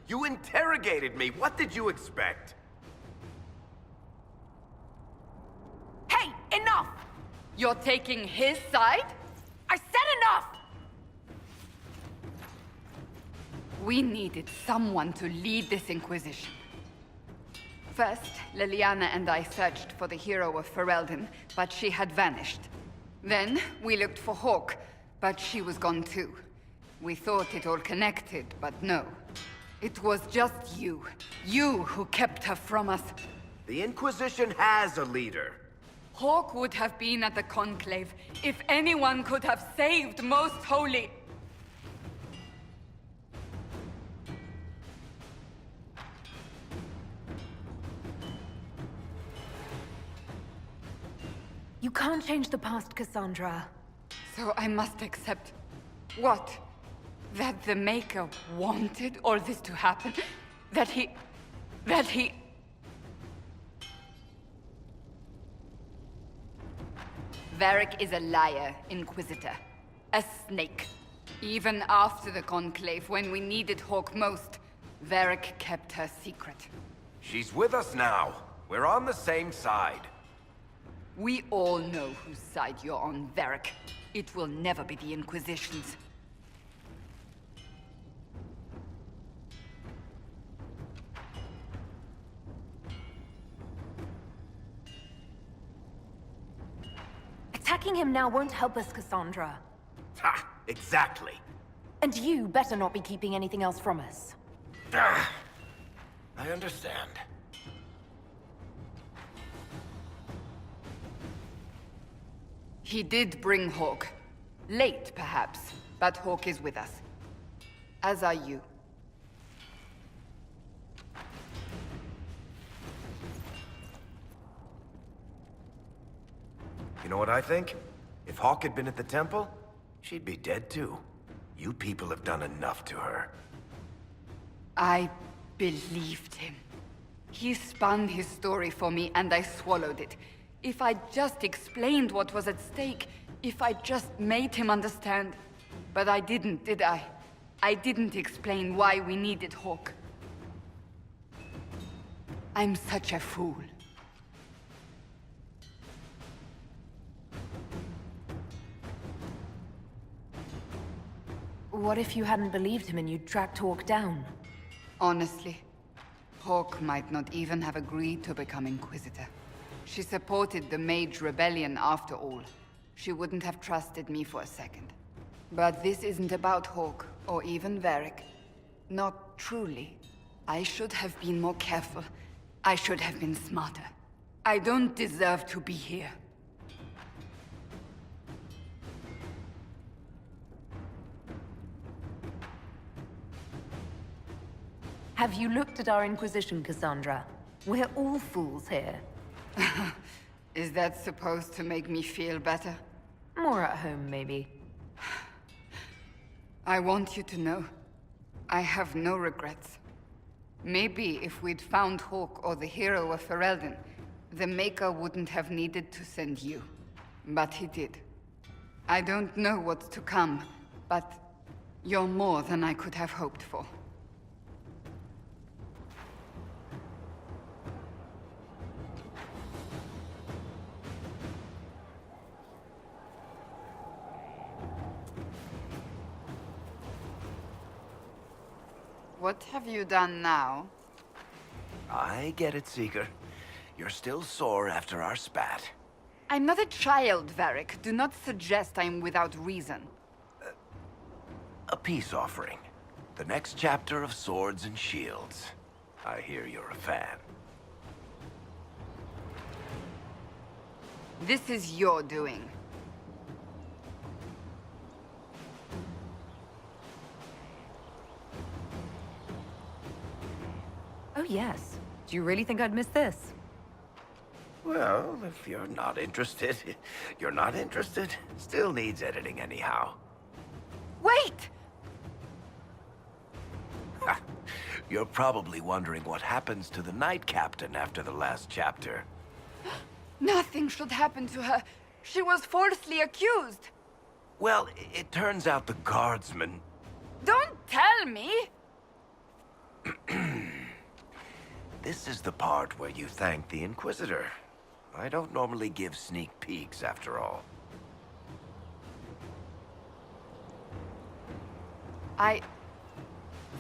You interrogated me. What did you expect? Hey, enough! You're taking his side? I said enough! We needed someone to lead this Inquisition. First, Liliana and I searched for the hero of Ferelden, but she had vanished. Then, we looked for Hawke, but she was gone too. We thought it all connected, but no. It was just you. You who kept her from us. The Inquisition has a leader. Hawke would have been at the Conclave if anyone could have saved Most Holy. You can't change the past, Cassandra. So I must accept... what? That the Maker wanted all this to happen? That he... Varric is a liar, Inquisitor. A snake. Even after the Conclave, when we needed Hawke most, Varric kept her secret. She's with us now. We're on the same side. We all know whose side you're on, Varric. It will never be the Inquisition's. Attacking him now won't help us, Cassandra. Ha! Exactly. And you better not be keeping anything else from us. Ah, I understand. He did bring Hawke. Late, perhaps, but Hawke is with us. As are you. You know what I think? If Hawke had been at the temple, she'd be dead too. You people have done enough to her. I believed him. He spun his story for me, and I swallowed it. If I just explained what was at stake, if I just made him understand. But I didn't, did I? I didn't explain why we needed Hawke. I'm such a fool. What if you hadn't believed him and you'd tracked Hawke down? Honestly, Hawke might not even have agreed to become Inquisitor. She supported the Mage Rebellion after all. She wouldn't have trusted me for a second. But this isn't about Hawke, or even Varric. Not truly. I should have been more careful. I should have been smarter. I don't deserve to be here. Have you looked at our Inquisition, Cassandra? We're all fools here. Is that supposed to make me feel better? More at home, maybe. I want you to know, I have no regrets. Maybe if we'd found Hawke or the hero of Ferelden, the Maker wouldn't have needed to send you. But he did. I don't know what's to come, but you're more than I could have hoped for. What have you done now? I get it, Seeker. You're still sore after our spat. I'm not a child, Varric. Do not suggest I'm without reason. A peace offering. The next chapter of Swords and Shields. I hear you're a fan. This is your doing. Oh yes. Do you really think I'd miss this? Well, if you're not interested, you're not interested. Still needs editing anyhow. Wait! You're probably wondering what happens to the Knight Captain after the last chapter. Nothing should happen to her. She was falsely accused. Well, it turns out the guardsman... Don't tell me! This is the part where you thank the Inquisitor. I don't normally give sneak peeks, after all.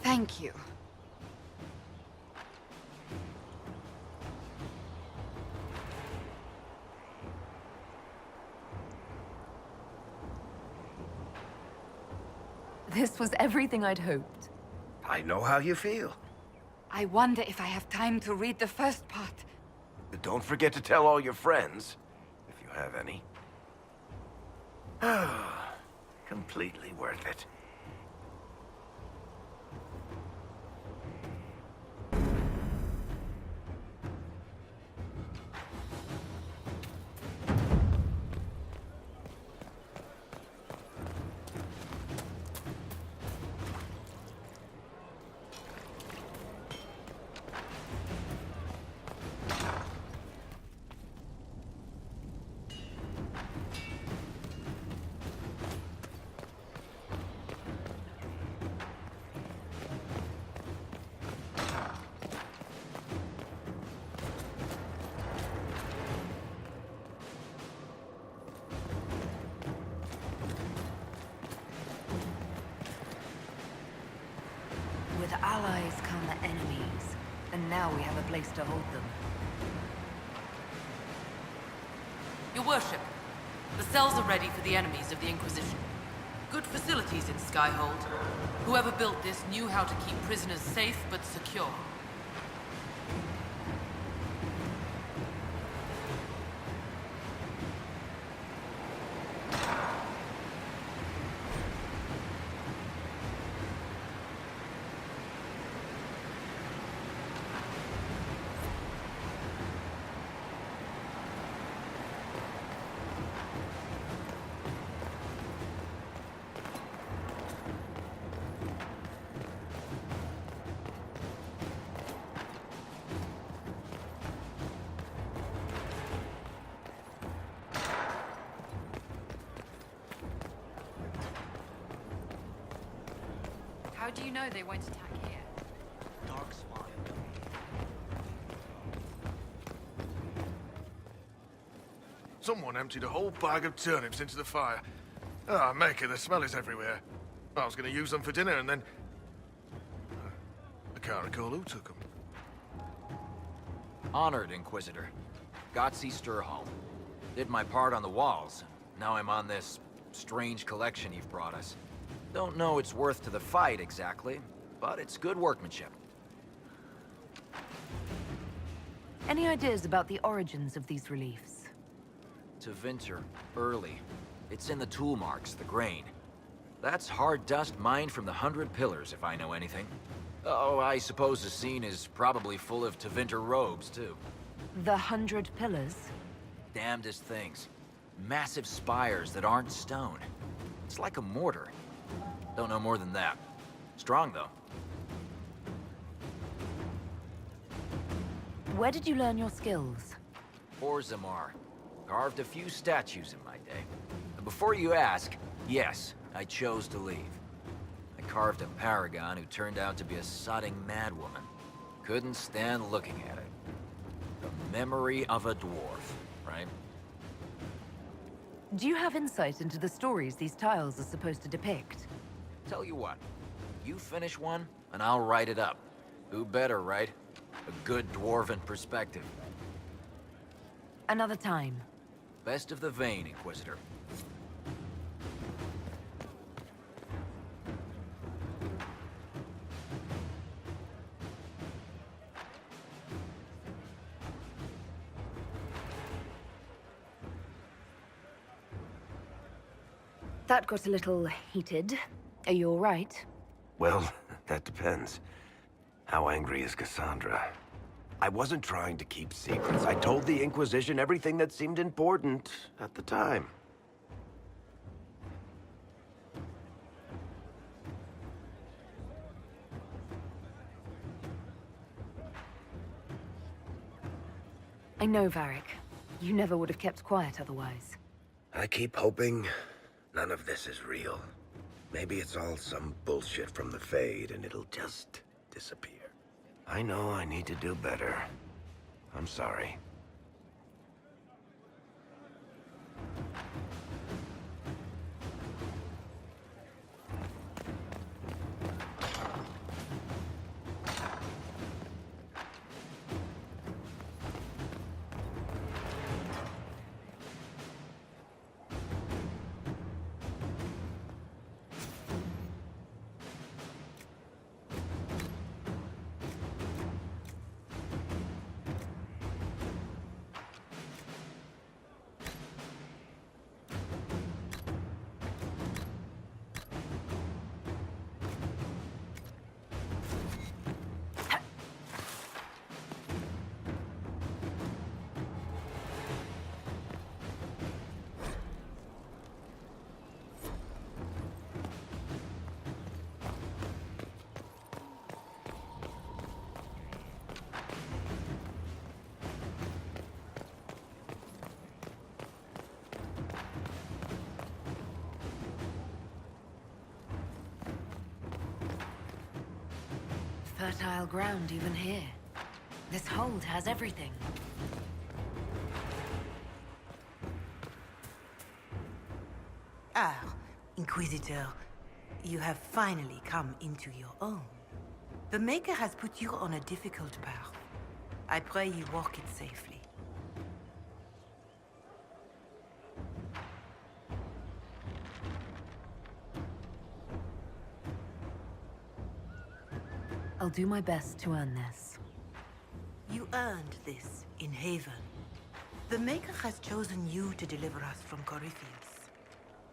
Thank you. This was everything I'd hoped. I know how you feel. I wonder if I have time to read the first part. But don't forget to tell all your friends, if you have any. Completely worth it. With allies come the enemies, and now we have a place to hold them. Your worship, the cells are ready for the enemies of the Inquisition. Good facilities in Skyhold. Whoever built this knew how to keep prisoners safe but secure. How do you know they won't attack here? Dark spot. Someone emptied a whole bag of turnips into the fire. Ah, Maker, the smell is everywhere. I was going to use them for dinner and then... I can't recall who took them. Honored, Inquisitor. Gotzi Sturhall. Did my part on the walls. Now I'm on this strange collection you've brought us. Don't know its worth to the fight, exactly, but it's good workmanship. Any ideas about the origins of these reliefs? To Vinter, early. It's in the tool marks, the grain. That's hard dust mined from the 100 Pillars, if I know anything. Oh, I suppose the scene is probably full of Tevinter robes, too. The 100 Pillars? Damnedest things. Massive spires that aren't stone. It's like a mortar. Don't know more than that. Strong, though. Where did you learn your skills? Orzammar. Carved a few statues in my day. And before you ask, yes, I chose to leave. I carved a paragon who turned out to be a sodding madwoman. Couldn't stand looking at it. The memory of a dwarf, right? Do you have insight into the stories these tiles are supposed to depict? Tell you what, you finish one, and I'll write it up. Who better, right? A good dwarven perspective. Another time. Best of the vein, Inquisitor. That got a little heated. Are you all right? Well, that depends. How angry is Cassandra? I wasn't trying to keep secrets. I told the Inquisition everything that seemed important at the time. I know, Varric. You never would have kept quiet otherwise. I keep hoping none of this is real. Maybe it's all some bullshit from the Fade and it'll just disappear. I know I need to do better. I'm sorry. Fertile ground even here. This hold has everything. Ah, Inquisitor, you have finally come into your own. The Maker has put you on a difficult path. I pray you walk it safely. I'll do my best to earn this. You earned this in Haven. The Maker has chosen you to deliver us from Corypheus.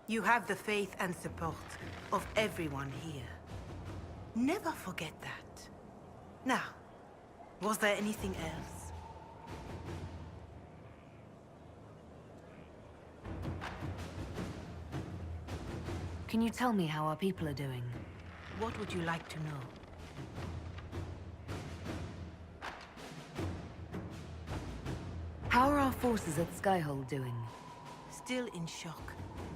You have the faith and support of everyone here. Never forget that. Now, was there anything else? Can you tell me how our people are doing? What would you like to know? How are our forces at Skyhold doing? Still in shock,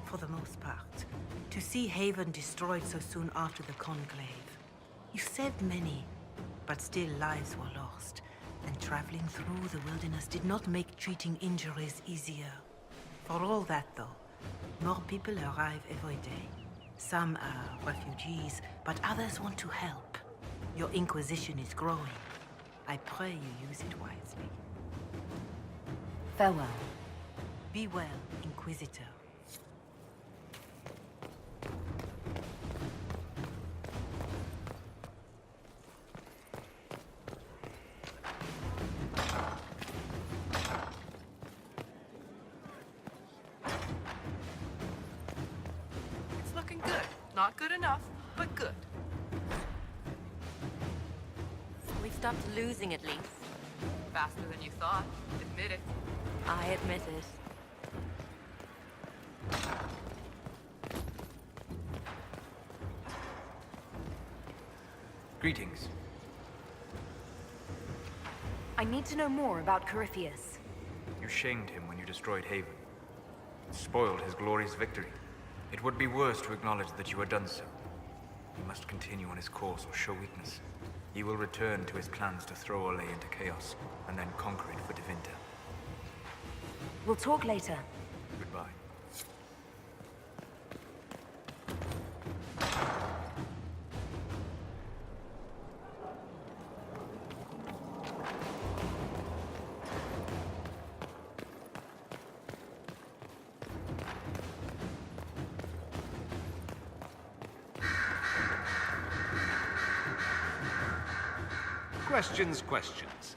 for the most part, to see Haven destroyed so soon after the Conclave. You saved many, but still lives were lost, and traveling through the wilderness did not make treating injuries easier. For all that, though, more people arrive every day. Some are refugees, but others want to help. Your Inquisition is growing. I pray you use it wisely. Farewell. Be well, Inquisitor. It's looking good. Not good enough, but good. We've stopped losing at least. Faster than you thought. Admit it. I admit it. Greetings. I need to know more about Corypheus. You shamed him when you destroyed Haven. Spoiled his glorious victory. It would be worse to acknowledge that you had done so. He must continue on his course or show weakness. He will return to his plans to throw Olay into chaos, and then conquer it for Tevinter. We'll talk later. Goodbye. Questions.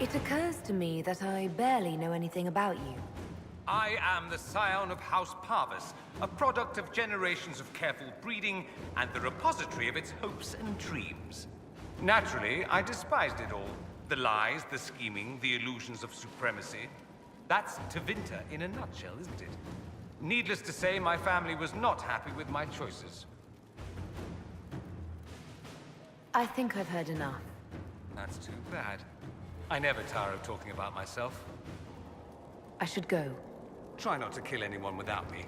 It occurs to me that I barely know anything about you. I am the scion of House Parvis, a product of generations of careful breeding and the repository of its hopes and dreams. Naturally, I despised it all. The lies, the scheming, the illusions of supremacy. That's Tevinter in a nutshell, isn't it? Needless to say, my family was not happy with my choices. I think I've heard enough. That's too bad. I never tire of talking about myself. I should go. Try not to kill anyone without me.